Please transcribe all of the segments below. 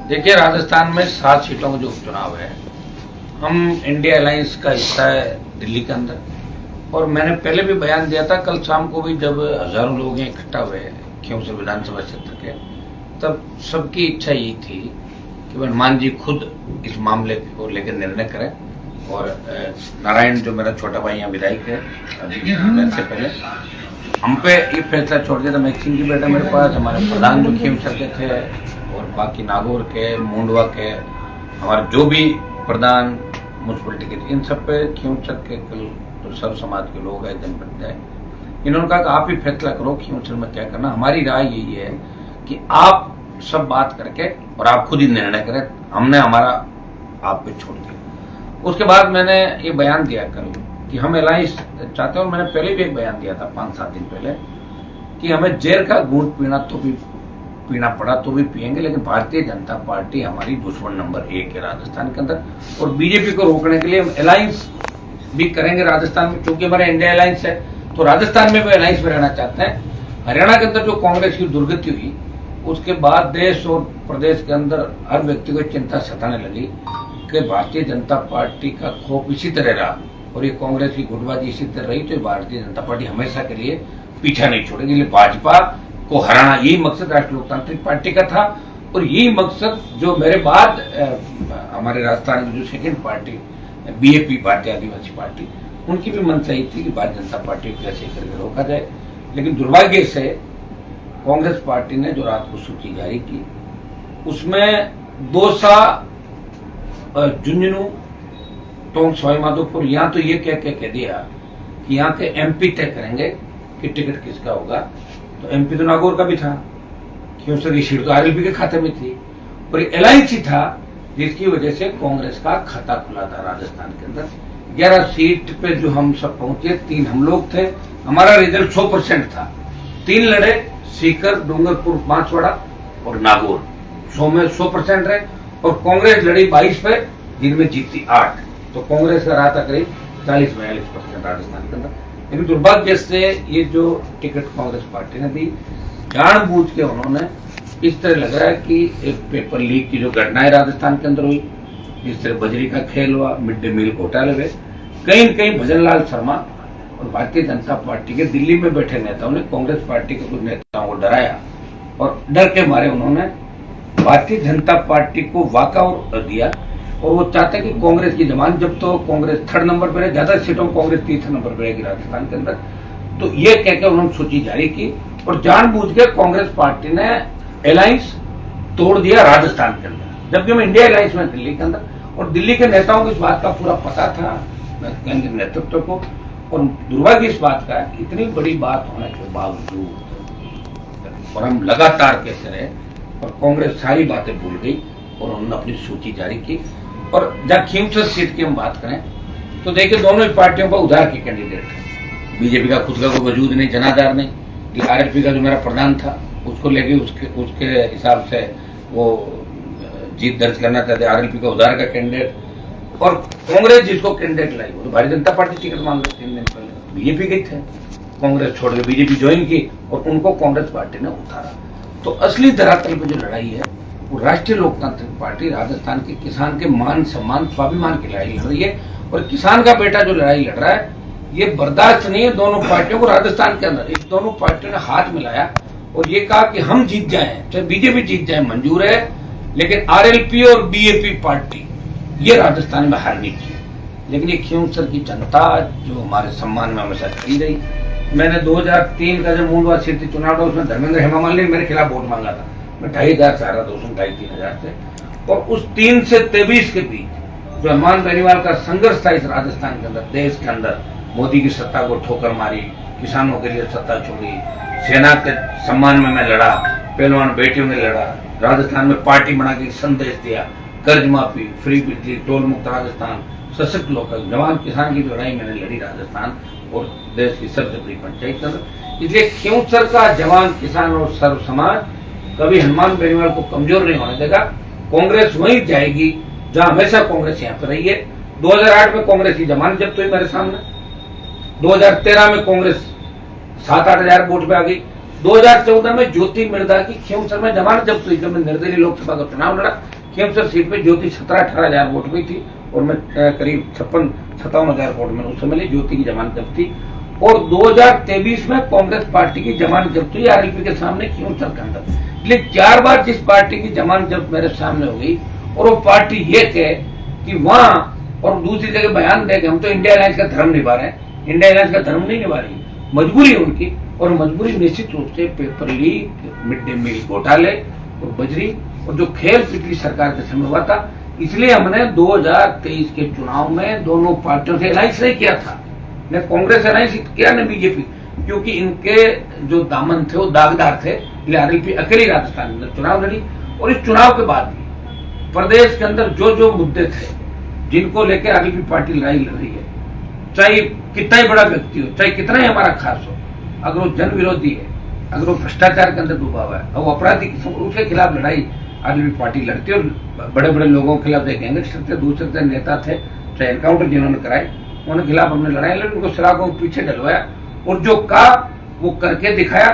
देखिए, राजस्थान में 7 सीटों का जो उपचुनाव है, हम इंडिया अलायंस का हिस्सा है दिल्ली के अंदर। और मैंने पहले भी बयान दिया था, कल शाम को भी जब हजारों लोग इकट्ठा हुए खींवसर विधानसभा क्षेत्र के, तब सबकी इच्छा यही थी कि हनुमान जी खुद इस मामले को लेकर निर्णय करें। और नारायण जो मेरा छोटा भाई यहाँ विधायक है, अभी से पहले हम पे ये फैसला छोड़ दिया था। मैक्सिम की बेटा मेरे पास, हमारे प्रधान जो खींवसर के थे और बाकी नागौर के, मुंडवा के, हमारे जो भी प्रधान म्यूनसिपलिटी के, इन सब पे खींवसर के जो सर्व समाज के लोग हैं, जनप्रतिनिधि हैं, इन्होंने कहा कि आप ही फैसला करो खींवसर में क्या करना। हमारी राय यही है कि आप सब बात करके और आप खुद ही निर्णय करें, हमने हमारा आप पे छोड़ दिया। उसके बाद मैंने ये बयान दिया कल कि हम अलायंस चाहते हैं, और मैंने पहले भी एक बयान दिया था 5-7 दिन पहले कि हमें जहर का घूंट पीना पड़ा तो भी पिएंगे, लेकिन भारतीय जनता पार्टी हमारी दुश्मन नंबर 1 है राजस्थान के अंदर। और बीजेपी को रोकने के लिए हम अलायंस भी करेंगे राजस्थान में, क्योंकि हमारा इंडिया अलायंस है, तो राजस्थान में भी अलायंस में रहना चाहते हैं। हरियाणा के अंदर जो कांग्रेस की दुर्गति हुई, उसके बाद देश और प्रदेश के अंदर हर व्यक्ति को चिंता सताने लगी कि भारतीय जनता पार्टी का खौफ इसी तरह रहा और ये कांग्रेस की गुटबाजी इसी तरह रही, तो भारतीय जनता पार्टी हमेशा के लिए पीछा नहीं छोड़ेगी। इसलिए भाजपा को हराना, यही मकसद राष्ट्रीय लोकतांत्रिक पार्टी का था। और यही मकसद जो मेरे बाद हमारे राजस्थान की जो सेकेंड पार्टी बीएपी, भारतीय आदिवासी पार्टी, उनकी भी मंशा यही थी कि भारतीय जनता पार्टी को कैसे करके रोका जाए। लेकिन दुर्भाग्य से कांग्रेस पार्टी ने जो रात को सूची जारी की, उसमें दौसा, झुंझुनू, टोंक, सवाई माधोपुर, यहाँ तो ये कह दिया कि यहाँ के एमपी तय करेंगे कि टिकट किसका होगा। तो एमपी तो नागौर का भी था, खींवसर की सीट तो आरएलपी के खाते में थी, और अलायंस ही था जिसकी वजह से कांग्रेस का खाता खुला था राजस्थान के अंदर। 11 सीट पे जो हम सब पहुंचे, 3 हम लोग थे, हमारा रिजल्ट 100% था। 3 लड़े, सीकर, डूंगरपुर, बांसवाड़ा और नागौर, 100 में 100% रहे। और कांग्रेस लड़ी 22 पे, जिनमें जीती 8। तो कांग्रेस का रहा था करीब 40-42% राजस्थान के अंदर। लेकिन दुर्भाग्य से ये जो टिकट कांग्रेस पार्टी ने दी, जानबूझ के उन्होंने, इस तरह लग रहा है कि एक पेपर लीक की जो घटनाएं राजस्थान के अंदर हुई, इस तरह बजरी का खेल हुआ, मिड डे मील घोटाले हुए, कहीं न कहीं भजनलाल शर्मा और भारतीय जनता पार्टी के दिल्ली में बैठे नेताओं ने कांग्रेस पार्टी के कुछ नेताओं को डराया, और डर के मारे उन्होंने भारतीय जनता पार्टी को वॉकआउट दिया। और वो चाहते कि कांग्रेस की जमानत जब तो कांग्रेस 3rd नंबर पर है, ज्यादा सीटों कांग्रेस 3रे नंबर पर रहेगी राजस्थान के अंदर। तो ये कहकर उन्होंने सूची जारी की, और जानबूझ के कांग्रेस पार्टी ने अलायंस तोड़ दिया राजस्थान के अंदर, जबकि हम इंडिया अलायंस में दिल्ली के अंदर। और दिल्ली के नेताओं को इस बात का पूरा पता था, केंद्रीय नेतृत्व को। और दुर्भाग्य इस बात का, इतनी बड़ी बात होने के बावजूद, और हम लगातार कहते रहे, और कांग्रेस सारी बातें भूल गई और उन्होंने अपनी सूची जारी की। और जब खींवसर सीट की हम बात करें तो देखिए, दोनों ही पार्टियों का उधार के कैंडिडेट है। बीजेपी का खुद का कोई वजूद नहीं, जनाधार नहीं। आरएलपी का जो मेरा प्रधान था, उसको लेके उसके हिसाब से वो जीत दर्ज करना चाहते, आरएलपी का उधार का कैंडिडेट। और कांग्रेस जिसको कैंडिडेट लाई, वो तो भारतीय जनता पार्टी टिकट मांग रहे 3 दिन पहले, बीजेपी गई थे, कांग्रेस छोड़ के बीजेपी ज्वाइन की, और उनको कांग्रेस पार्टी ने उतारा। तो असली धरातल पर जो लड़ाई है, वो राष्ट्रीय लोकतांत्रिक पार्टी राजस्थान के किसान के मान सम्मान, स्वाभिमान की लड़ाई लड़ रही है। और किसान का बेटा जो लड़ाई लड़ रहा है, ये बर्दाश्त नहीं है दोनों पार्टियों को राजस्थान के अंदर। इस दोनों पार्टियों ने हाथ मिलाया और ये कहा कि हम जीत जाए, चाहे बीजेपी जीत जाए मंजूर है, लेकिन आरएलपी और बीएपी पार्टी ये राजस्थान में हारनी चाहिए। लेकिन ये खींवसर की जनता जो हमारे सम्मान में हमेशा खड़ी रही। मैंने 2003 का जब मुंडवा सीट चुनाव था, उसमें धर्मेंद्र हेमामाल ने मेरे खिलाफ वोट मांगा था। मैं 2,500 से आ रहा था, उसमें 2,500-3,000 से। और उस 3 से 23 के बीच जो हनुमान बेनीवाल का संघर्ष था इस राजस्थान के अंदर, देश के अंदर, मोदी की सत्ता को ठोकर मारी, किसानों के लिए सत्ता छोड़ी, सेना के सम्मान में मैं लड़ा, पहलवान बेटियों में लड़ा, राजस्थान में पार्टी बना के संदेश दिया, कर्ज माफी, फ्री बिजली, टोल मुक्त राजस्थान, सशक्त लोकल, जवान किसान की लड़ाई मैंने लड़ी राजस्थान और देश की सबसे बड़ी पंचायत। इसलिए खींवसर का जवान, किसान और सर्व समाज कभी हनुमान बेनीवाल को कमजोर नहीं होने देगा। कांग्रेस वहीं जाएगी जहां हमेशा कांग्रेस यहाँ पर रही है। 2008 में कांग्रेस की जमानत जब्त हुई मेरे सामने, 2013 में कांग्रेस 7-8 हजार वोट पे आ गई, 2014 में ज्योति मिर्धा की खींवसर में जमानत जब्त हुई। जब मैं निर्दलीय लोकसभा का चुनाव लड़ा, खींवसर सीट पे ज्योति 17-18 हजार वोट हुई थी और मैं करीब 56-57 हजार वोट में उस समय ज्योति की जमानत जब्त थी। और 2023 में कांग्रेस पार्टी की जमानत जब्त हुई आरएलपी के सामने खींवसर के अंदर। लेकिन 4 बार जिस पार्टी की जमानत जब्त मेरे सामने हो गई और वो पार्टी ये कहे कि वहां और दूसरी जगह बयान दे कि हम तो इंडिया अलायंस का धर्म निभा रहे हैं, इंडिया अलायंस का धर्म नहीं निभा रही, मजबूरी है उनकी। और मजबूरी निश्चित रूप से paper leak, mid day meal घोटाले और बजरी और जो खेल पिछली सरकार के समय हुआ था, इसलिए हमने 2023 के चुनाव में दोनों पार्टियों से अलायंस नहीं किया था, न कांग्रेस अलायंस किया न बीजेपी, क्योंकि इनके जो दामन थे वो दागदार थे। इसलिए आरएलपी अकेली राजस्थान में चुनाव लड़ी। और इस चुनाव के बाद भी प्रदेश के अंदर जो जो मुद्दे थे जिनको लेकर आरएलपी पार्टी लड़ाई लड़ रही है, चाहे कितना ही बड़ा व्यक्ति हो, चाहे कितना ही हमारा खास हो, अगर वो जन विरोधी है, अगर वो भ्रष्टाचार के अंदर डूबा हुआ है और वो अपराधी उसके खिलाफ लड़ाई आरएलपी पार्टी लड़ती है। और बड़े बड़े लोगों के खिलाफ एक गैंगस्टर थे, दूसरे नेता थे, चाहे एनकाउंटर जिन्होंने कराए उनके खिलाफ हमने लड़ाई लड़ी, उनको सलाखों के पीछे डलवाया और जो कहा वो करके दिखाया।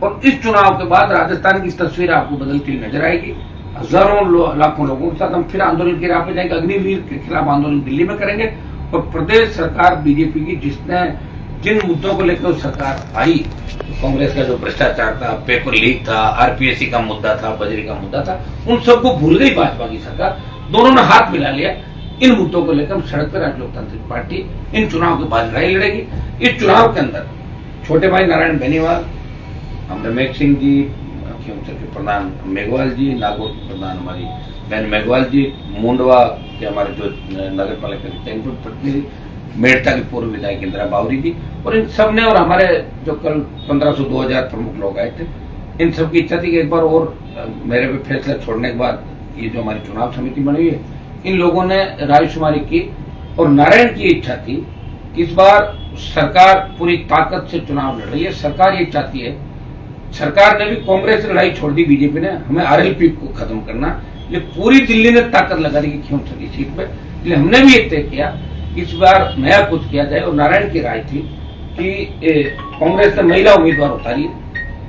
और इस चुनाव के बाद राजस्थान की तस्वीर आपको बदलती हुई नजर आएगी। हजारों लाखों लोगों के साथ हम फिर आंदोलन की राह पे जाएंगे, अग्निवीर के खिलाफ आंदोलन दिल्ली में करेंगे। और प्रदेश सरकार बीजेपी की जिसने जिन मुद्दों को लेकर सरकार आई, तो कांग्रेस का जो भ्रष्टाचार था, पेपर लीक था, आरपीएससी का मुद्दा था, बजरी का मुद्दा था, उन सबको भूल गई भाजपा की सरकार। दोनों ने हाथ मिला लिया। इन मुद्दों को लेकर सड़क पर राष्ट्रीय लोकतांत्रिक पार्टी इन चुनाव के बाद लड़ाई लड़ेगी। इस चुनाव के अंदर छोटे भाई नारायण बेनीवाल, हम रमेश सिंह जी, खींवसर के प्रधान मेघवाल जी, नागौर के प्रधान हमारी बहन मेघवाल जी, मुंडवा के हमारे जो नगर पालिका के चयनपुर प्रतिनिधि, मेड़ता की पूर्व विधायक इंदिरा बावरी जी, और इन सब ने और हमारे जो कल 1500-2000 प्रमुख लोग आए थे, इन सब की इच्छा थी कि एक बार और मेरे पे फैसला छोड़ने के बाद ये जो हमारी चुनाव समिति बनी है, इन लोगों ने रायशुमारी की। और नारायण की इच्छा थी कि इस बार सरकार पूरी ताकत से चुनाव लड़ रही है। सरकार ये चाहती है, सरकार ने भी कांग्रेस से लड़ाई छोड़ दी, बीजेपी ने, हमें आरएलपी को खत्म करना। ये पूरी दिल्ली ने ताकत लगा दी खींवसर की सीट पे। इसलिए हमने भी ये तय किया इस बार नया कुछ किया जाए। और नारायण की राय थी कि कांग्रेस ने महिला उम्मीदवार उतारी,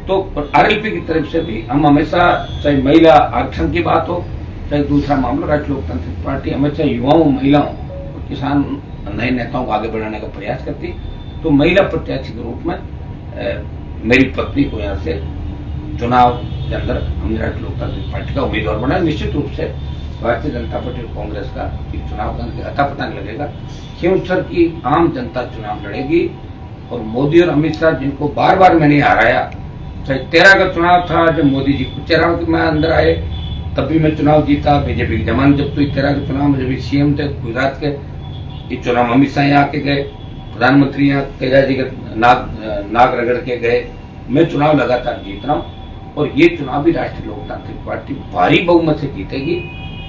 तो आरएलपी की तरफ से भी हम हमेशा, चाहे महिला आरक्षण की बात हो, चाहे दूसरा मामला, राष्ट्रीय लोकतांत्रिक पार्टी हमेशा युवाओं, महिलाओं और किसान नए नेताओं को आगे बढ़ाने का प्रयास करती। तो महिला प्रत्याशी के रूप में मेरी पत्नी को यहाँ से चुनाव के अंदर हमने राष्ट्रीय लोकतांत्रिक पार्टी का उम्मीदवार बनाया। निश्चित रूप से भारतीय जनता पार्टी और कांग्रेस का चुनाव का अता पता नहीं लगेगा। खींवसर की आम जनता चुनाव लड़ेगी और मोदी और अमित शाह जिनको बार बार मैंने हराया, चाहे 13 का चुनाव था जब मोदी जी कुछ चुनाव में अंदर आए तब भी मैं चुनाव जीता, बीजेपी की जमानत जब्त हुई 13 के चुनाव में जब सीएम थे गुजरात के, इस चुनाव में अमित शाह यहाँ के गए, प्रधानमंत्री यहाँ तेजा जी के नाक रगड़ के गए। मैं चुनाव लगातार जीत रहा हूँ और ये चुनाव भी राष्ट्रीय लोकतांत्रिक पार्टी भारी बहुमत से जीतेगी।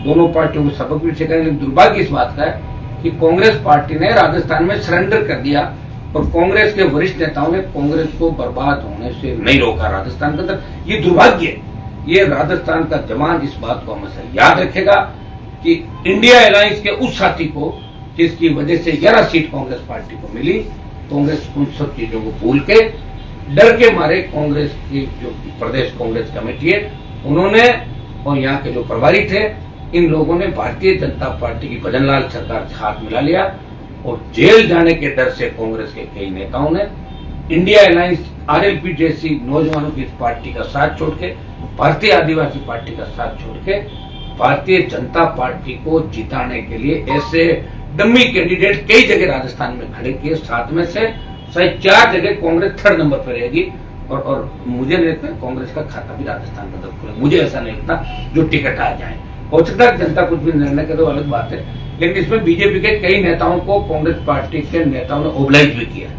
दोनों पार्टियों को सबक भी सिखाएंगे। दुर्भाग्य इस बात का है कि कांग्रेस पार्टी ने राजस्थान में सरेंडर कर दिया और कांग्रेस के वरिष्ठ नेताओं ने कांग्रेस को बर्बाद होने से नहीं रोका राजस्थान के अंदर। ये दुर्भाग्य है। ये राजस्थान का जवान इस बात को हमेशा याद रखेगा कि इंडिया अलायंस के उस साथी को जिसकी वजह से 11 सीट कांग्रेस पार्टी को मिली, कांग्रेस उन सब चीजों को भूल के डर के मारे कांग्रेस की जो प्रदेश कांग्रेस कमेटी है उन्होंने और यहाँ के जो प्रभारी थे, इन लोगों ने भारतीय जनता पार्टी की भजनलाल सरकार से हाथ मिला लिया और जेल जाने के डर से कांग्रेस के कई नेताओं ने इंडिया अलायंस आरएलपी जैसी नौजवानों की पार्टी का साथ छोड़ के, भारतीय आदिवासी पार्टी का साथ छोड़ के भारतीय जनता पार्टी को जिताने के लिए ऐसे डम्मी कैंडिडेट कई जगह राजस्थान में खड़े किए। 7 में से शायद 4 जगह कांग्रेस 3rd नंबर पर रहेगी और मुझे नहीं लगता कांग्रेस का खाता भी राजस्थान का अंदर खुले। मुझे ऐसा नहीं लगता जो टिकट आ जाए। हो सकता है जनता कुछ भी निर्णय करे तो अलग बात है, लेकिन इसमें बीजेपी के कई नेताओं को कांग्रेस पार्टी के नेताओं ने ओबलाइज भी किया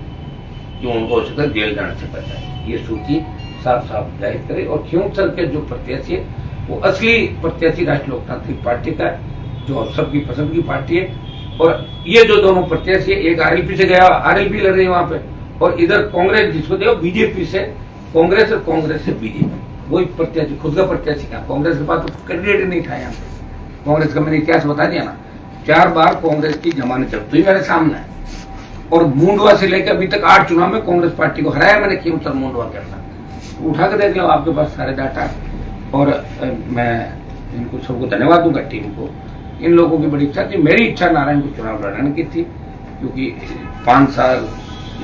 कि उनको हो सकता है जेल जाने से बचाए। ये सूची साफ साफ जाहिर करे। और खींवसर के जो प्रत्याशी है वो असली प्रत्याशी राष्ट्रीय लोकतांत्रिक पार्टी का है, जो सबकी पसंद की पार्टी है। और ये जो दोनों प्रत्याशी है, एक आरएलपी से गया, आरएलपी लड़ रही है वहां पे, और इधर कांग्रेस जिसको देखो बीजेपी से कांग्रेस और कांग्रेस से बीजेपी, वही प्रत्याशी, खुद का प्रत्याशी कहा। कांग्रेस के पास तो कैंडिडेट ही नहीं था यहाँ पे। कांग्रेस का मैंने इतिहास बता दिया ना, 4 बार कांग्रेस की जमानत जब्त हुई मेरे सामने है। और मुंडवा से लेकर अभी तक 8 चुनाव में कांग्रेस पार्टी को हराया मैंने खींवसर मुंडवा के अंदर। उठा के देख लो, आपके पास सारे डाटा। और मैं इनको सबको धन्यवाद दूंगा, टीम को। इन लोगों की बड़ी इच्छा थी, मेरी इच्छा नारायण को चुनाव लड़ने की थी, क्योंकि 5 साल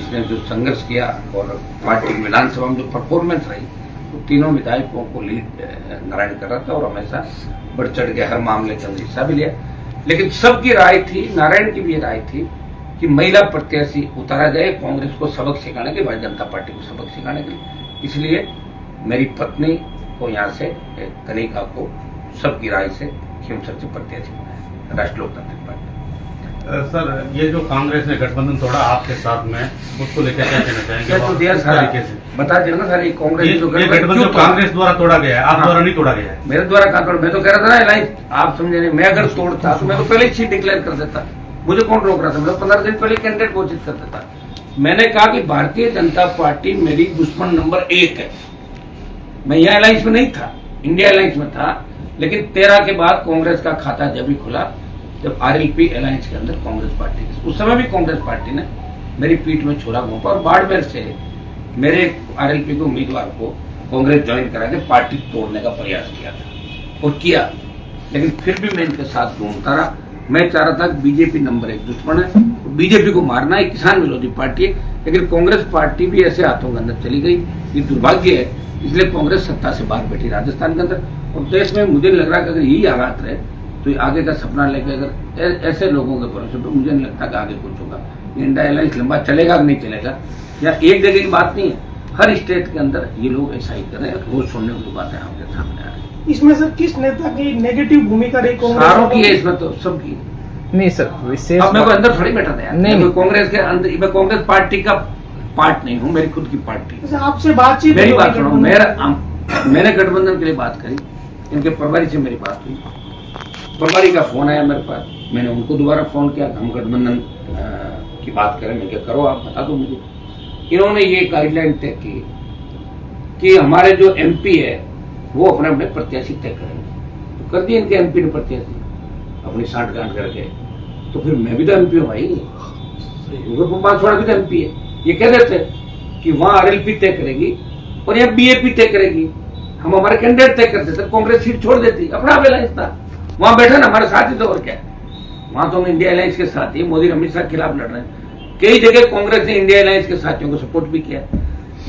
इसने जो संघर्ष किया और पार्टी की विधानसभा में जो परफॉर्मेंस रही, तो तीनों विधायकों को लीड नारायण कर रहा था और हमेशा बढ़ चढ़ के हर मामले के अंदर हिस्सा भी लिया। लेकिन सबकी राय थी, नारायण की भी राय थी कि महिला प्रत्याशी उतारा जाए, कांग्रेस को सबक सिखाने के, भारतीय जनता पार्टी को सबक सिखाने के लिए। इसलिए मेरी पत्नी को यहाँ से, कनिका को सबकी राय से खीमसर से प्रत्याशी बनाया, राष्ट्रीय लोकतांत्रिक पार्टी। सर, ये जो कांग्रेस ने गठबंधन तोड़ा आपके साथ में, उसको लेकर क्या कहना चाहेंगे? तो दिया सारा बता दिया ना सर, कांग्रेस जो गठबंधन कांग्रेस द्वारा तोड़ा गया है, आप द्वारा नहीं तोड़ा गया है। मेरे द्वारा कहाँ तोड़ा? मैं तो कह रहा था ना अलायंस, आप समझे नहीं। मैं अगर तोड़ता तो मैं तो पहले ही सीट डिक्लेयर कर देता, मुझे कौन रोक रहा था? मैं 15 दिन पहले कैंडिडेट घोषित कर देता। मैंने कहा कि भारतीय जनता पार्टी मेरी दुश्मन नंबर 1 है। मैं यहाँ अलायंस में नहीं था, इंडिया अलायंस में था, लेकिन 13 के बाद कांग्रेस का खाता जब भी खुला, जब आरएलपी अलायंस के अंदर कांग्रेस पार्टी, उस समय भी कांग्रेस पार्टी ने मेरी पीठ में छुरा घोंपा और बाड़मेर से मेरे आरएलपी के उम्मीदवार को कांग्रेस ज्वाइन करा के पार्टी तोड़ने का प्रयास किया था और किया। लेकिन फिर भी मैं इनके साथ ढूंढता रहा। मैं चाह रहा था कि बीजेपी नंबर 1 दुश्मन है, बीजेपी को मारना है, किसान विरोधी पार्टी है। लेकिन कांग्रेस पार्टी भी ऐसे हाथों के अंदर चली गई, ये दुर्भाग्य है। इसलिए कांग्रेस सत्ता से बाहर बैठी राजस्थान के अंदर और देश में। मुझे लग रहा है कि अगर यही हालात रहे तो आगे का सपना लेके अगर ऐसे लोगों के भरोसे पे, मुझे नहीं लगता कि आगे कुछ होगा। इंडिया अलायंस लंबा चलेगा कि नहीं चलेगा, या एक जगह की बात नहीं है, हर स्टेट के अंदर ये लोग ऐसा ही कर रहे हैं। रोज सुनने की बातें आपके सामने आ रही है। इसमें सर किस नेता की नेगेटिव भूमिका रही? सारों की है इसमें, तो सबकी नहीं सर, विशेष अब मैं को अंदर थोड़ी बैठा था यार। नहीं, कांग्रेस के अंदर, मैं कांग्रेस पार्टी का पार्ट नहीं हूँ, मेरी खुद की पार्टी। आपसे बातचीत, मेरी बात सुनो, मैंने गठबंधन के लिए बात करी, इनके प्रभारी से मेरी बात हुई, प्रभारी का फोन आया मेरे पास, मैंने उनको दोबारा फोन किया, हम गठबंधन की बात करें। मैं क्या करो, आप बता दो मुझे। इन्होंने ये गाइडलाइन तय की कि हमारे जो एमपी है वो अपने अपने प्रत्याशी तय करेंगे। तो कर दिए इनके एमपी ने प्रत्याशी अपनी सांठ-गांठ करके। तो फिर मैं भी तो एमपी हूँ भाई, बांसवाड़ा भी तो एमपी है। ये कह देते कि वहां आरएलपी तय करेगी और यहाँ बीएपी तय करेगी, हम हमारे कैंडिडेट तय कर देते, कांग्रेस सीट छोड़ देती, अपना अलायंस था, वहां बैठा ना हमारे साथ ही। तो और क्या, वहां तो हम इंडिया अलायंस के साथ ही, मोदी अमित शाह के खिलाफ लड़ रहे हैं। कई जगह कांग्रेस ने इंडिया अलायंस के साथियों को सपोर्ट भी किया।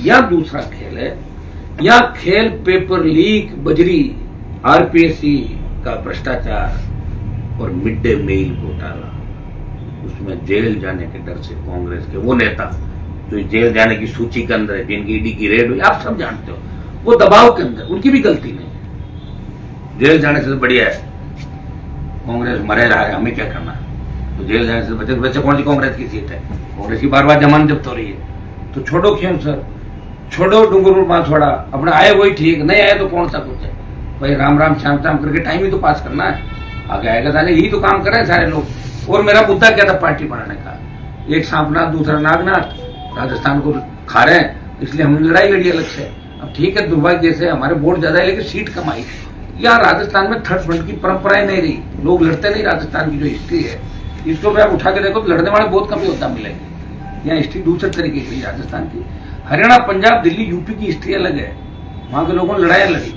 यहाँ दूसरा खेल है, यहाँ खेल पेपर लीक, बजरी, आरपीएससी का भ्रष्टाचार और मिड डे मील घोटाला, उसमें जेल जाने के डर से कांग्रेस के वो नेता जो जेल जाने की सूची के अंदर है, जिनकी ईडी की रेड हुई, आप सब जानते हो, वो दबाव के अंदर, उनकी भी गलती नहीं। जेल जाने से तो बढ़िया है, कांग्रेस मरे रहा है, हमें क्या करना है? तो जेल जाने से बचे। वैसे कौन सी कांग्रेस की सीट है? कांग्रेस की बार बार जमानत जब्त हो रही है। तो छोड़ो क्यों सर, छोड़ो डूंगरपुर बांसवाड़ा, अपना आए वही ठीक, नहीं आए तो कौन सा कुछ है भाई। राम राम श्याम श्याम करके टाइम ही तो पास करना है, आगे आएगा जाने, यही तो काम कर रहे हैं सारे लोग। और मेरा मुद्दा क्या था पार्टी बनाने का? एक सांपनाथ, दूसरा नागनाथ, राजस्थान को खा रहे हैं, इसलिए हमने लड़ाई लड़ी अलग से। अब ठीक है, दुर्भाग्य से हमारे वोट ज्यादा है लेकिन सीट कम आई। यहाँ राजस्थान में थर्ड फ्रंट की परंपराएं नहीं रही, लोग लड़ते नहीं। राजस्थान की जो हिस्ट्री है, इसको भी आप उठा के देखो तो लड़ने वाले बहुत कम ही होता मिलेंगे। यहाँ हिस्ट्री दूसरे तरीके की राजस्थान की। हरियाणा, पंजाब, दिल्ली, यूपी की हिस्ट्री अलग है, वहां के लोगों ने लड़ाई लड़ी।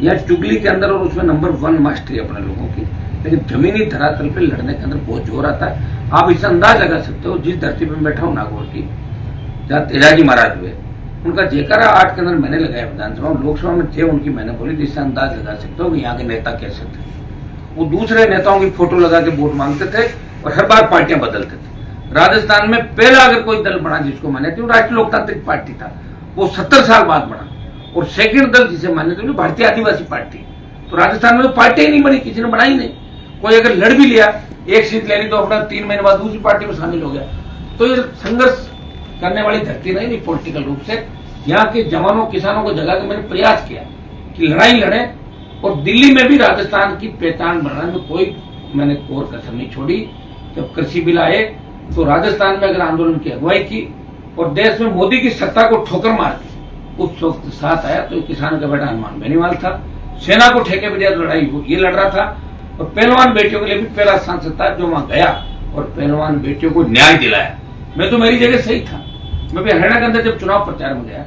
यहाँ चुगली के अंदर और उसमें नंबर 1 मास्टरी अपने लोगों की, लेकिन जमीनी धरातल पे लड़ने के अंदर बहुत जोर आता है। आप इससे अंदाज लगा सकते हो, जिस धरती पे बैठा हूँ नागौर की, जहाँ तेजाजी महाराज हुए, उनका जयकारा 8 के अंदर मैंने लगाया विधानसभा, लोकसभा में थे उनकी मैंने बोली, जिससे अंदाज लगा सकते हो कि यहाँ के नेता कैसे थे। वो दूसरे नेताओं की फोटो लगा के वोट मांगते थे और हर बार पार्टियां बदलते थे। राजस्थान में पहला अगर कोई दल बना जिसको माने थे, वो राष्ट्रीय लोकतांत्रिक पार्टी था, वो 70 साल बाद बना। और सेकंड दल जिसे माने थे, भारतीय आदिवासी पार्टी। तो राजस्थान में तो पार्टी ही नहीं बनी, किसी ने बनाई नहीं। कोई अगर लड़ भी लिया, एक सीट ले ली तो अपना 3 महीने बाद दूसरी पार्टी में शामिल हो गया। तो ये संघर्ष करने वाली धरती नहीं पॉलिटिकल रूप से। यहाँ के जवानों, किसानों को जगा के मैंने प्रयास किया कि लड़ाई लड़े, और दिल्ली में भी राजस्थान की पहचान बनाने में कोई मैंने कोर कसर नहीं छोड़ी। जब कृषि बिल आए तो राजस्थान में अगर आंदोलन की अगुवाई की और देश में मोदी की सत्ता को ठोकर मार के उस वक्त साथ आया, तो किसान का बेटा हनुमान बेनीवाल था, सेना को ठेके पे दिया लड़ाई वो ये लड़ रहा था। और पहलवान बेटियों के लिए भी पहला सांसद था जो वहां गया और पहलवान बेटियों को न्याय दिलाया। मैं तो मेरी जगह सही था। मैं भी हरियाणा के अंदर जब चुनाव प्रचार में गया,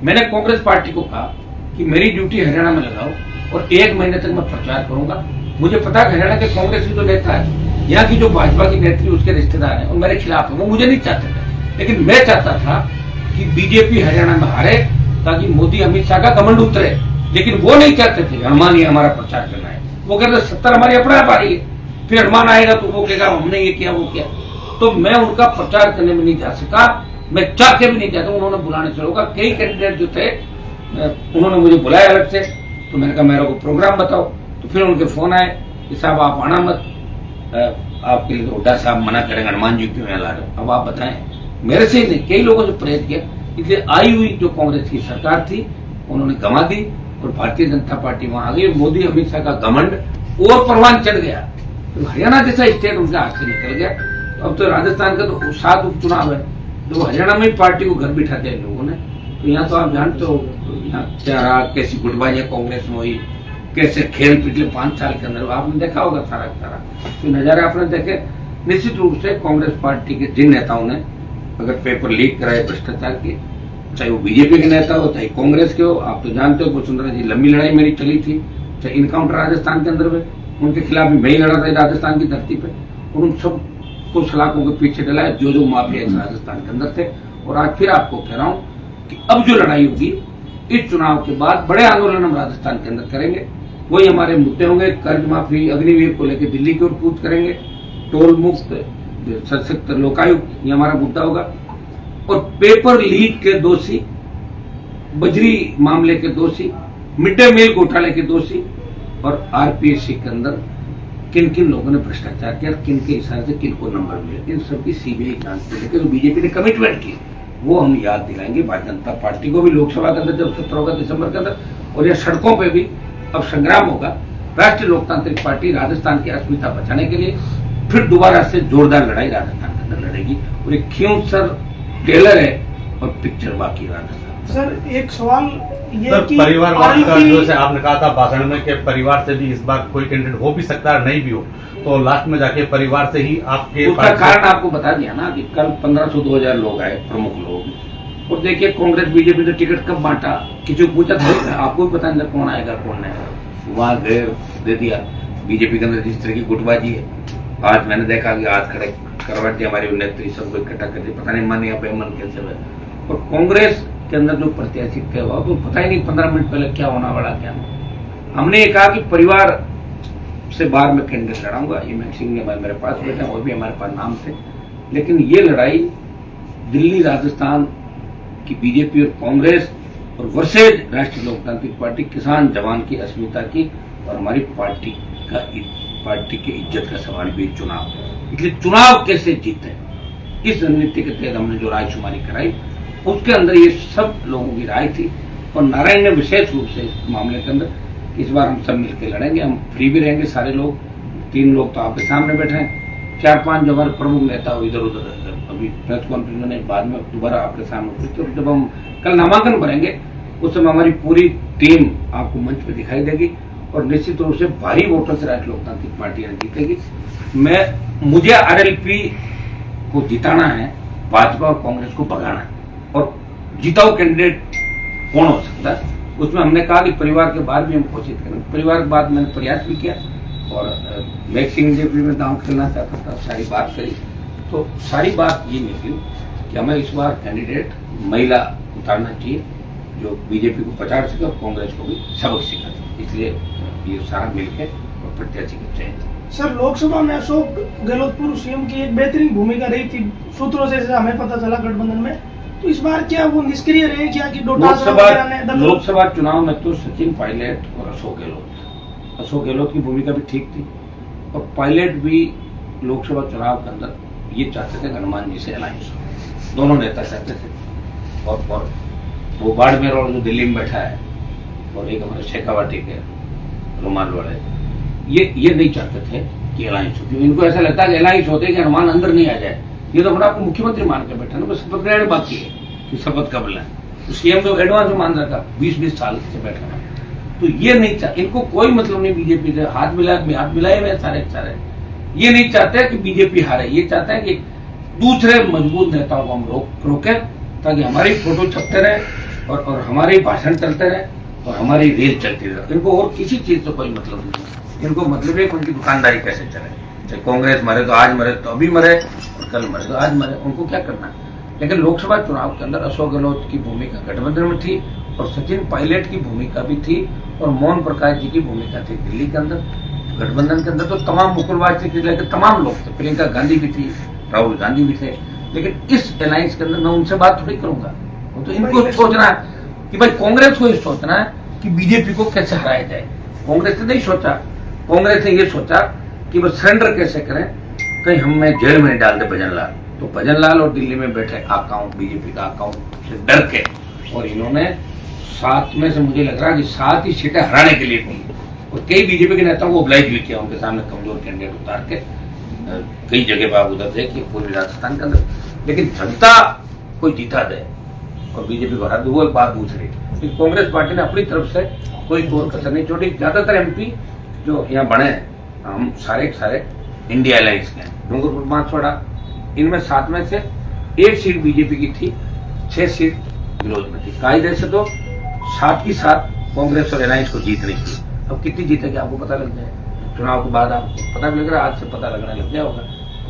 मैंने कांग्रेस पार्टी को कहा कि मेरी ड्यूटी हरियाणा में लगाओ और 1 महीने तक मैं प्रचार करूंगा। मुझे पता है हरियाणा के कांग्रेस की जो नेता है, यहाँ की जो भाजपा की नेत्री उसके रिश्तेदार हैं और मेरे खिलाफ है, वो मुझे नहीं चाहते थे। लेकिन मैं चाहता था कि बीजेपी हरियाणा में हारे ताकि मोदी अमित शाह का घमंड उतरे, लेकिन वो नहीं चाहते थे हनुमान ही हमारा प्रचार करना है। वो कहते 70 हमारी अपने आप आ रही है, फिर हनुमान आएगा तो वो कहेगा हमने ये किया वो किया। तो मैं उनका प्रचार करने में नहीं जा सका, मैं चाह के भी नहीं जाता। उन्होंने बुलाने से रोका। कई कैंडिडेट जो थे उन्होंने मुझे बुलाया अलग से, तो मैंने कहा मेरे को प्रोग्राम बताओ। तो फिर उनके फोन आए कि साहब आप आना मत, आपके लिए हुड्डा साहब मना करेंगे, हनुमान जी क्यों यहाँ ला रहे हो, अब आप बताएं। मेरे से ही नहीं, कई लोगों से प्रेरित किया। इसलिए आई हुई जो कांग्रेस की सरकार थी उन्होंने गंवा दी और भारतीय जनता पार्टी वहां आ गई। मोदी अमित शाह का घमंड और परवान चढ़ गया, तो हरियाणा जैसा स्टेट उनके हाथ से निकल गया। अब तो राजस्थान का तो 7 उपचुनाव है, जो हरियाणा में पार्टी को घर बिठा दिया लोगों ने। तो यहाँ तो आप जानते हो यहाँ क्या रहा, कैसी गुटबाजियां कांग्रेस में हुई, कैसे खेल पिछले 5 साल के अंदर आपने देखा होगा सारा तो नजारे आपने देखे। निश्चित रूप से कांग्रेस पार्टी के जिन नेताओं ने अगर पेपर लीक कराए भ्रष्टाचार के, चाहे वो बीजेपी के नेता हो चाहे कांग्रेस के हो, आप तो जानते हो वसुंधरा जी लंबी लड़ाई मेरी चली थी, चाहे इनकाउंटर राजस्थान के अंदर में उनके खिलाफ भी मैं ही लड़ा था राजस्थान की धरती पे, और उन सब को सलाखों के पीछे डलाया जो माफिया राजस्थान के अंदर थे। और आज फिर आपको कह रहा हूँ कि अब जो लड़ाई होगी इस चुनाव के बाद बड़े आंदोलन हम राजस्थान के अंदर करेंगे। वही हमारे मुद्दे होंगे, कर्ज माफी, अग्निवीर को लेकर दिल्ली की ओर कूच करेंगे, टोल मुक्त, सशक्त लोकायुक्त, ये हमारा मुद्दा होगा। और पेपर लीक के दोषी, बजरी मामले के दोषी, मिड डे मील घोटाले के दोषी और आरपीएससी के अंदर किन किन लोगों ने भ्रष्टाचार किया, किन के इशारे से किन को नंबर मिले, इन सबकी सीबीआई जांच को लेकर जो बीजेपी ने कमिटमेंट की वो हम याद दिलाएंगे भारतीय जनता पार्टी को भी लोकसभा के अंदर जब 17 होगा दिसंबर के अंदर, और यह सड़कों पे भी अब संग्राम होगा। राष्ट्रीय लोकतांत्रिक पार्टी राजस्थान की अस्मिता बचाने के लिए फिर दोबारा से जोरदार लड़ाई राजस्थान के अंदर लड़ेगी। और एक क्यों सर टेलर है और पिक्चर बाकी राजस्थान। सर एक सवाल ये सर, कि परिवारवाद का जैसे आपने कहा था भाषण में कि परिवार से भी इस बार कोई कैंडिडेट हो भी सकता है नहीं भी हो, तो लास्ट में जाके परिवार से ही आपके उसका कारण आपको बता दिया ना कि कल 1500-2000 लोग आए, प्रमुख लोग। और देखिए कांग्रेस बीजेपी ने टिकट कब बांटा, किसी को पूछा था आपको भी पता नहीं कौन आएगा कौन नहीं, वहां गए दे दिया। बीजेपी के अंदर जिस तरह की गुटबाजी है, आज मैंने देखा कि आज खड़े करवा दिया हमारी नेत्री सबको इकट्ठा कर दिया, पता नहीं मन या बेमन कैसे हुए। और कांग्रेस के अंदर जो प्रत्याशी थे वो तो पता ही नहीं 15 मिनट पहले क्या होना वाला क्या नहीं। हमने ये कहा कि परिवार से बाहर में कैंडिडेट लड़ाऊंगा, हिमेश सिंह ने मेरे पास बैठे, वो भी हमारे पास नाम थे। लेकिन ये लड़ाई दिल्ली राजस्थान की बीजेपी और कांग्रेस और वर्सेज राष्ट्रीय लोकतांत्रिक पार्टी, किसान जवान की अस्मिता की और हमारी पार्टी की इज्जत का सवाल भी चुनाव। इसलिए चुनाव कैसे जीते इस रणनीति के तहत हमने जो रायशुमारी कराई उसके अंदर ये सब लोगों की राय थी। और नारायण ने विशेष रूप से इस मामले के अंदर इस बार हम सब मिलकर लड़ेंगे, हम फ्री भी रहेंगे सारे लोग। 3 लोग तो आपके सामने बैठे हैं, 4-5 जो हमारे प्रमुख नेता इधर उधर अभी प्रेस कॉन्फ्रेंस में बाद में दोबारा आपके सामने। तो जब हम कल नामांकन भरेंगे उस समय हमारी पूरी टीम आपको मंच पे दिखाई देगी और निश्चित रूप से भारी वोटों से राष्ट्रीय लोकतांत्रिक पार्टी जीतेगी। मुझे आरएलपी को जिताना है, भाजपा और कांग्रेस को भगाना है। और जीताओ कैंडिडेट कौन हो सकता है उसमें हमने कहा कि परिवार के बाद भी हम कोशिश करेंगे। परिवार के बाद मैंने प्रयास भी किया और मैक्सिंग जे में दांव खेलना चाहता था, सारी बात करी तो सारी बात ये निकली कि हमें इस बार कैंडिडेट महिला उतारना चाहिए जो बीजेपी को पछाड़ सके और कांग्रेस को भी सबक सिखा सके। इसलिए ये सारा मिलकर और प्रत्याशी करते हैं। सर लोकसभा में अशोक गहलोत पूर्व सीएम की एक बेहतरीन भूमिका रही थी सूत्रों से हमें पता चला गठबंधन में, तो इस बार क्या वो निष्क्रिय रहे क्या कि लोकसभा चुनाव में तो सचिन पायलट और अशोक गहलोत की भूमिका भी ठीक थी और पायलट भी लोकसभा चुनाव के अंदर ये चाहते थे हनुमान जी से अलायंस हो, दोनों नेता चाहते थे। और वो बाड़मेर और जो दिल्ली में बैठा है और एक हमारे शेखावाटी के रुमाल वाले ये नहीं चाहते थे कि अलायंस हो, क्योंकि इनको ऐसा लगता है कि अलायंस होते कि हनुमान अंदर नहीं आ जाए। ये तो अपना आपको मुख्यमंत्री मान के बैठा ना, बस शपथ ग्रहण बाकी है कि शपथ कब लें, तो सीएम को एडवांस में मान रखा 20-20 साल से बैठा है। तो ये नहीं चाहते, इनको कोई मतलब नहीं बीजेपी से हाथ मिलाए हुए सारे ये नहीं चाहते कि बीजेपी हारे, ये चाहते हैं कि दूसरे मजबूत नेताओं को हम रोके ताकि हमारी फोटो छपते रहे और हमारे भाषण चलते रहे और हमारी रील चलती रहे। इनको और किसी चीज से कोई मतलब नहीं। इनको मतलब है कि उनकी दुकानदारी कैसे चले। चाहे कांग्रेस मरे तो आज मरे तो अभी मरे, और कल मरे तो आज मरे, उनको क्या करना है। लेकिन लोकसभा चुनाव के अंदर अशोक गहलोत की भूमिका गठबंधन में थी और सचिन पायलट की भूमिका भी थी और मोहन प्रकाश जी की भूमिका थी दिल्ली के अंदर। गठबंधन के अंदर तो तमाम मुकुलवाद से लेकर तमाम लोग थे, प्रियंका गांधी भी थी, राहुल गांधी भी थे। लेकिन इस अलायंस के अंदर मैं उनसे बात थोड़ी करूंगा। वो तो इनको सोचना है कि भाई कांग्रेस को ये सोचना है कि बीजेपी को कैसे हराया जाए। कांग्रेस ने नहीं सोचा, कांग्रेस ने ये सोचा कि वो सरेंडर कैसे करें, कहीं हमें जेल में नहीं डाल दे भजन लाल। तो भजन लाल और दिल्ली में बैठे आकाओं, बीजेपी का आकाओं से डर के, और इन्होंने 7 में से मुझे लग रहा है कि 7 ही सीटें हराने के लिए की। और कई बीजेपी के नेताओं को ऑब्लाइज भी किया, उनके सामने कमजोर कैंडिडेट उतार के कई जगह पर आप उधर देखिए पूर्वी राजस्थान के अंदर। लेकिन जनता कोई जीता दे और बीजेपी को हरा दे, वो एक बात दूसरी। लेकिन कांग्रेस पार्टी ने अपनी तरफ से कोई तोड़ कसर नहीं छोड़ी। ज्यादातर एमपी जो यहाँ बने हम सारे इंडिया अलायंस के, डूंगरपुर बांसवाड़ा, इनमें 7 में से 1 सीट बीजेपी की थी, 6 सीट विरोध में थी। कायदे से तो 7 की 7 कांग्रेस और अलायंस को जीतनी थी। अब कितनी जीतेगी आपको पता लग जाए, चुनाव के बाद आपको पता लग रहा है, आज से पता लगने लग गया होगा।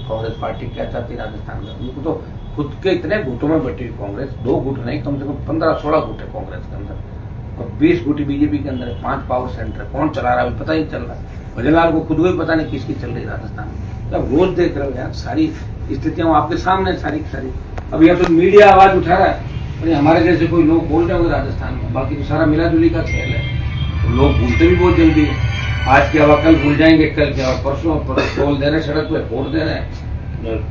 कांग्रेस पार्टी क्या चाहती राजस्थान में। उनको तो खुद के इतने गुटों में बैठी हुई कांग्रेस, 2 गुट नहीं, कम से कम 15-16 गुट है कांग्रेस के अंदर और 20 गुट बीजेपी के अंदर है। 5 पावर सेंटर कौन चला रहा है पता ही चल रहा है। भजनलाल को खुद को भी पता नहीं किसकी चल रही राजस्थान में। तो रोज देख रहे हो यार, सारी स्थितियां आपके सामने सारी की सारी। अब यह तो मीडिया आवाज उठा रहा है, हमारे जैसे कोई लोग बोल रहे होंगे राजस्थान में, बाकी तो सारा मिलाजुली का खेल है। तो लोग भूलते भी बहुत जल्दी है। आज की हवा कल भूल जाएंगे, कल की हवा परसों, टोल दे रहे हैं सड़क पे, वोट दे रहे हैं,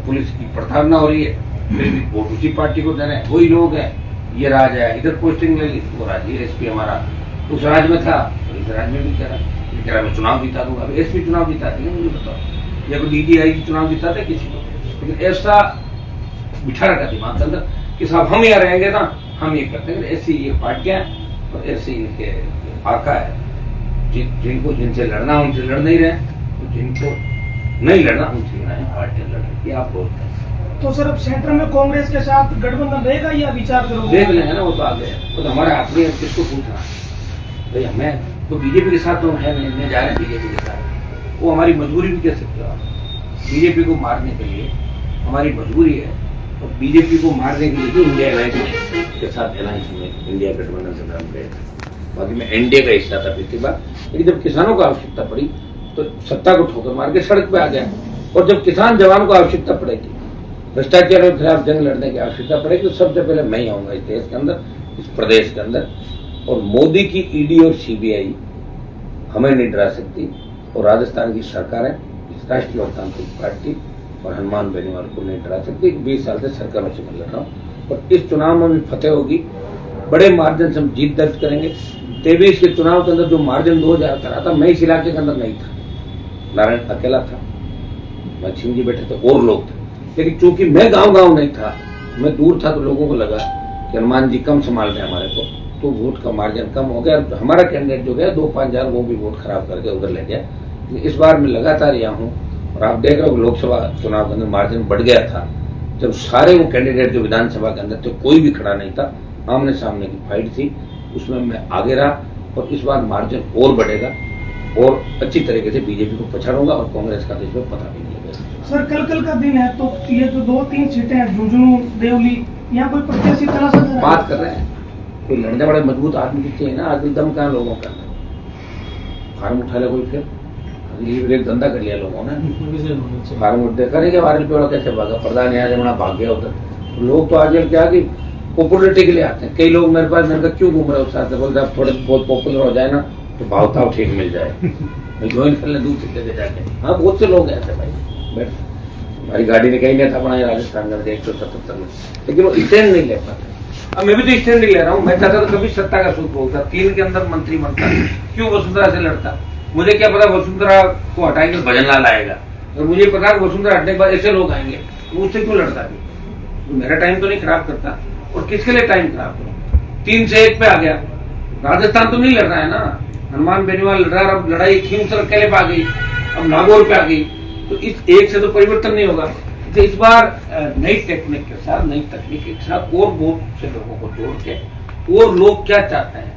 पुलिस की प्रताड़ना हो रही है, फिर भी वोट उसी पार्टी को दे रहे हैं। वही लोग हैं, ये राज है, इधर पोस्टिंग ले ली, वो राज एसपी हमारा उस राज्य में था, इस राज्य में भी कह रहा मैं चुनाव जीता दूंगा। अब एसपी चुनाव जीता देंगे मुझे बताओ, या कोई डीडीआई की चुनाव जीता थे किसी को। लेकिन ऐसा बिठा रखा दिमाग के अंदर कि साहब हम यहाँ रहेंगे ना, हम ये करते हैं। ऐसी ये पार्टियां और ऐसे इनके आका है, जिनको जिनसे लड़ना उनसे लड़ नहीं रहे, तो जिनको नहीं लड़ना उनसे लड़ना है, पार्टियां लड़ रही है। आप बोलते हैं तो सर अब सेंटर में कांग्रेस के साथ गठबंधन रहेगा या विचार करोगे? देख लेंगे ना, वो तो आगे है, तो हमारे हाथ में किसको पूछना भाई। हमें तो बीजेपी के साथ तो है नहीं जा रहे हैं, बीजेपी के साथ वो हमारी मजबूरी भी कह सकते हो आप। बीजेपी को मारने के लिए हमारी मजबूरी है, और बीजेपी को मारने के लिए जो इंडिया अलायंस के साथ अलायंस में इंडिया गठबंधन से नाम गए। बाकी में एनडीए का हिस्सा था पिछली बार, लेकिन जब किसानों को आवश्यकता पड़ी तो सत्ता को ठोकर मार के सड़क पे आ गया। और जब किसान जवान को आवश्यकता पड़ेगी, भ्रष्टाचार के खिलाफ जंग लड़ने की आवश्यकता पड़ेगी, तो सबसे पहले मैं ही आऊंगा इस देश के अंदर, इस प्रदेश के अंदर। और मोदी की ईडी और सीबीआई हमें नहीं डरा सकती, और राजस्थान की सरकारें, इस राष्ट्रीय लोकतांत्रिक पार्टी और हनुमान बेनीवाल को नहीं डरा सकती। 20 साल से सरकारों से मैं लड़ रहा हूँ, और इस चुनाव में भी फतेह होगी, बड़े मार्जिन से हम जीत दर्ज करेंगे। 23 के चुनाव के अंदर जो मार्जिन 2000 का रहा था, मैं इस इलाके के अंदर नहीं था, नारायण अकेला था, सिंह जी बैठे थे और लोग थे। लेकिन चूंकि मैं गांव नहीं था, मैं दूर था, तो लोगों को लगा कि हनुमान जी कम संभाल रहे हमारे को, तो वोट का मार्जिन कम हो गया। हमारा कैंडिडेट जो गया 2-5 हजार वो भी वोट खराब करके उधर ले गया। इस बार मैं लगातार यहाँ हूँ, और आप देख रहे हो लोकसभा चुनाव के अंदर मार्जिन बढ़ गया था, जब सारे वो कैंडिडेट जो विधानसभा के अंदर थे कोई भी खड़ा नहीं था, आमने सामने की फाइट थी, उसमें मैं आगे रहा। और इस बार मार्जिन और बढ़ेगा, और अच्छी तरीके से बीजेपी को पछाड़ूंगा, और कांग्रेस का देश में पता भी नहीं लगेगा। सर कल का दिन है, तो ये जो 2-3 सीटें हैं, झुंझुनू, देवली, यहाँ कोई प्रत्याशी तलाशा जा रहा है? बात कर रहे हैं, कोई लड़ने बड़े मजबूत आदमी दिखते हैं ना, आदमी दम कहाँ लोगों का, फार्म उठा ले कोई, फिर एक धंधा कर लिया लोगों ने, फार्म देखा नहीं कि वायरल पे कैसे भागा, प्रधान यहाँ जमना भाग गया उधर। लोग तो आजकल क्या कि पॉपुलरिटी के लिए आते हैं। कई लोग मेरे पास, मैंने कहा क्यों घूम रहे हो उस साथ, बोलते आप थोड़े बहुत पॉपुलर हो जाए ना, तो भाव ताव ठीक मिल जाए, मैं ज्वाइन कर ले दूसरी जगह जाके। हाँ, बहुत से लोग ऐसे भाई, हमारी गाड़ी ने कहीं नहीं था बनाया राजस्थान में 177 में, लेकिन वो स्टैंड नहीं ले पाते। अब मैं भी तो स्टैंड नहीं ले रहा हूँ। मैं चाहता था कभी सत्ता का सूत्र बोलता, 3 के अंदर मंत्री बनता, क्यों वसुंधरा से लड़ता। मुझे क्या पता वसुंधरा को हटाएंगे भजनलाल आएगा, और मुझे पता वसुंधरा हटने के बाद ऐसे लोग आएंगे, तो उससे क्यों लड़ता भी। मेरा टाइम तो नहीं खराब करता, और किसके लिए टाइम खराब करो। 3 से 1 पे आ गया, राजस्थान तो नहीं लड़ रहा है ना, हनुमान बेनीवाल लड़ रहा, अब लड़ाई खीमसर अकेले पे आ गई, अब नागौर पे आ गई, तो इस 1 से तो परिवर्तन नहीं होगा। तो इस बार नई टेक्निक के साथ, नई तकनीक के साथ और बहुत से लोगों को जोड़ के, और लोग क्या चाहते हैं,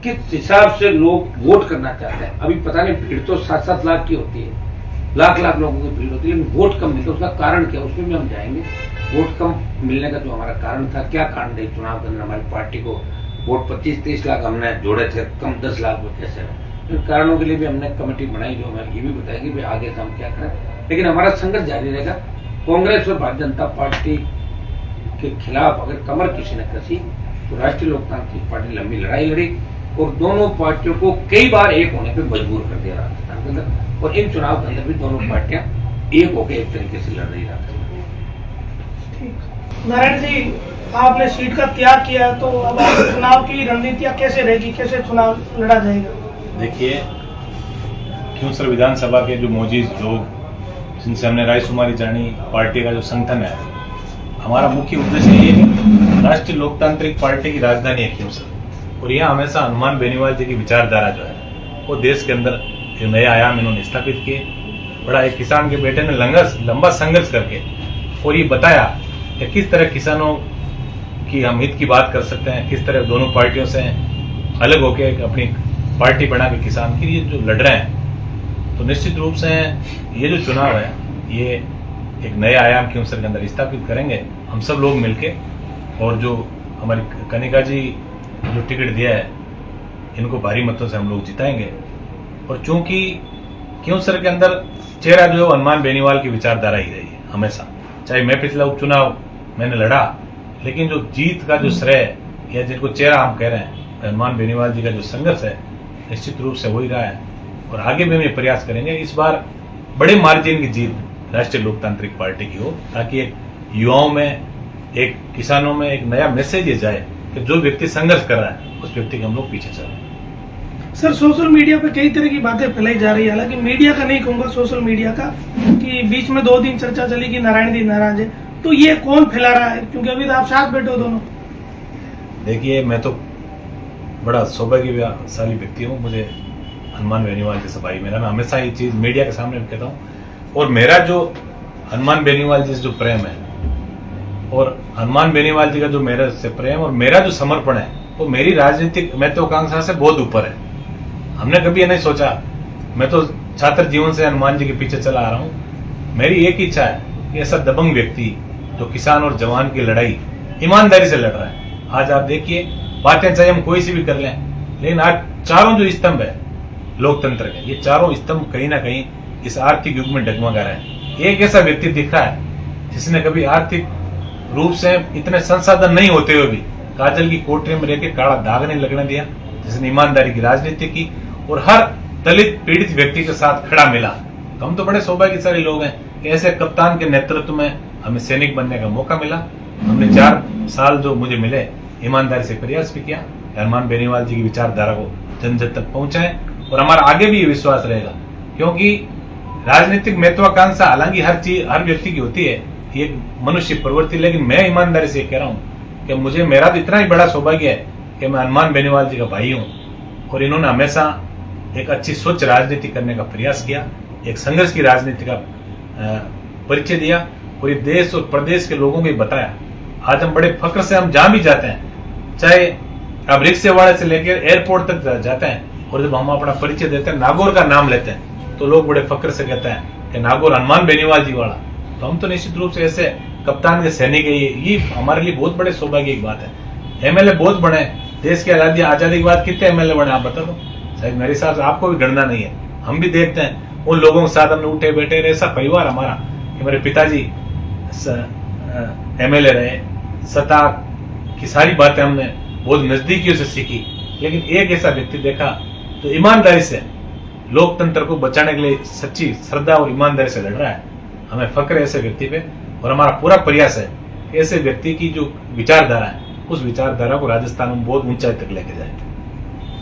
किस हिसाब से लोग वोट करना चाहते हैं। अभी पता नहीं, भीड़ तो 7-7 लाख की होती है, लाख लोगों की भीड़ होती है, लेकिन वोट कम मिलता है। उसका कारण क्या, उसमें भी हम जाएंगे। वोट कम मिलने का जो हमारा कारण था, क्या कारण थे चुनाव के अंदर हमारी पार्टी को वोट 25-30 लाख हमने जोड़े थे, कम 10 लाख में कैसे रहे। इन कारणों के लिए भी हमने कमेटी बनाई, जो हमें ये भी बताएगी भी आगे से हम क्या करें। लेकिन हमारा संघर्ष जारी रहेगा। कांग्रेस और भारतीय जनता पार्टी के खिलाफ अगर कमर किसी ने कसी, तो राष्ट्रीय लोकतांत्रिक पार्टी लंबी लड़ाई लड़ी और दोनों पार्टियों को कई बार एक होने पर मजबूर कर दिया राजस्थान के अंदर। और इन चुनाव के अंदर भी दोनों पार्टियां एक होकर एक तरीके से लड़ रही राजस्थान। नारायण जी, आपने सीट का त्याग किया, तो अब चुनाव की रणनीतियां कैसे रहेगी, कैसे चुनाव लड़ा जाएगा? देखिए, क्योंसर विधानसभा के जो मौजूद लोग जिनसे हमने रायशुमारी जानी, पार्टी का जो संगठन है, हमारा मुख्य उद्देश्य ये राष्ट्रीय लोकतांत्रिक पार्टी की राजधानी है क्योंसर, और यहाँ हमेशा हनुमान बेनीवाल जी की विचारधारा जो है वो देश के अंदर एक नया आयाम इन्होंने स्थापित किए। बड़ा एक किसान के बेटे ने लंबा संघर्ष करके और ये बताया कि किस तरह किसानों की हम हित की बात कर सकते हैं, किस तरह दोनों पार्टियों से अलग होकर अपनी पार्टी बना के किसान के लिए जो लड़ रहे हैं। तो निश्चित रूप से ये जो चुनाव है ये एक नया आयाम क्योंसर के अंदर स्थापित करेंगे हम सब लोग मिलके, और जो हमारी कनिका जी जो टिकट दिया है इनको भारी मतों से हम लोग जिताएंगे। और चूंकि क्योंसर के अंदर चेहरा जो है हनुमान बेनीवाल की विचारधारा ही रही है हमेशा, चाहे मैं पिछला उपचुनाव मैंने लड़ा, लेकिन जो जीत का जो श्रेय या जिनको चेहरा हम कह रहे हैं हनुमान बेनीवाल जी का जो संघर्ष है निश्चित रूप से हो ही रहा है। और आगे भी हम ये प्रयास करेंगे इस बार बड़े मार्जिन की जीत राष्ट्रीय लोकतांत्रिक पार्टी की हो, ताकि एक युवाओं में, एक किसानों में एक नया मैसेज ये जाए कि जो व्यक्ति संघर्ष कर रहा है उस व्यक्ति के हम लोग पीछे चलें। सर, सोशल मीडिया पे कई तरह की बातें फैलाई जा रही है, हालांकि मीडिया का नहीं कहूंगा, सोशल मीडिया का, कि बीच में 2 दिन चर्चा चली कि नारायण जी नाराज है, तो ये कौन फैला रहा है? क्योंकि अभी तो आप साथ बैठे हो दोनों। देखिए, मैं तो बड़ा सौभाग्यशाली व्यक्ति हूँ, मुझे हनुमान बेनीवाल जैसा भाई मेरा, मैं हमेशा ये चीज मीडिया के सामने कहता हूँ। और मेरा जो हनुमान बेनीवाल जी से जो प्रेम है और हनुमान बेनीवाल जी का जो मेरे से प्रेम और मेरा जो समर्पण है वो मेरी राजनीतिक महत्वाकांक्षा से बहुत ऊपर है। हमने कभी ये नहीं सोचा, मैं तो छात्र जीवन से हनुमान जी के पीछे चला आ रहा हूँ। मेरी एक इच्छा है कि ऐसा दबंग व्यक्ति जो किसान और जवान की लड़ाई ईमानदारी से लड़ रहा है। आज आप देखिए, बातें चाहे हम कोई सी भी कर लें, लेकिन आज चारों जो स्तंभ है लोकतंत्र के, ये चारों स्तंभ कहीं ना कहीं इस आर्थिक युग में डगमगा रहे हैं। एक ऐसा व्यक्ति दिख रहा है जिसने कभी आर्थिक रूप से इतने संसाधन नहीं होते हुए भी काजल की कोठरी में रहकर काला दाग नहीं लगने दिया, जिसने ईमानदारी की राजनीति की और हर दलित पीड़ित व्यक्ति के साथ खड़ा मिला। तो हम तो बड़े सौभाग्यशाली लोग हैं कि ऐसे कप्तान के नेतृत्व में हमें सैनिक बनने का मौका मिला। हमने 4 साल जो मुझे मिले ईमानदारी से प्रयास भी किया, हनुमान बेनीवाल जी की विचारधारा को जन जन तक पहुंचाएं। और हमारा आगे भी ये विश्वास रहेगा, क्योंकि राजनीतिक महत्वाकांक्षा हालांकि हर व्यक्ति की होती है, ये मनुष्य प्रवृत्ति, लेकिन मैं ईमानदारी से कह रहा हूँ कि मुझे मेरा तो इतना ही बड़ा सौभाग्य है कि मैं हनुमान बेनीवाल जी का भाई हूँ और इन्होंने हमेशा एक अच्छी स्वच्छ राजनीति करने का प्रयास किया, एक संघर्ष की राजनीति का परिचय दिया और ये देश और प्रदेश के लोगों को बताया। आज हम बड़े फक्र से हम जहां भी जाते हैं, चाहे अब रिक्शे वाले से लेकर एयरपोर्ट तक जाते हैं, और जब हम अपना परिचय देते हैं, नागौर का नाम लेते हैं, तो लोग बड़े फक्र से कहते हैं कि नागौर हनुमान बेनीवाल जी वाला। तो हम तो निश्चित रूप से ऐसे कप्तान के सैनिक है, ये हमारे लिए बहुत बड़े सौभाग्य की बात है। एमएलए बहुत बने, देश की आजादी के बाद कितने एमएलए बने आप बता दो, शायद मेरे हिसाब से आपको भी गणना नहीं है। हम भी देखते हैं उन लोगों के साथ हमने उठे बैठे रहे, ऐसा परिवार हमारा कि मेरे पिताजी एमएलए रहे, सत्ता की सारी बातें हमने बहुत नजदीकियों से सीखी, लेकिन एक ऐसा व्यक्ति देखा तो ईमानदारी से लोकतंत्र को बचाने के लिए सच्ची श्रद्धा और ईमानदारी से लड़ रहा है। हमें फक्र है ऐसे व्यक्ति पे, और हमारा पूरा प्रयास है कि ऐसे व्यक्ति की जो विचारधारा है उस विचारधारा को राजस्थान में बहुत ऊंचाई तक लेके जाए।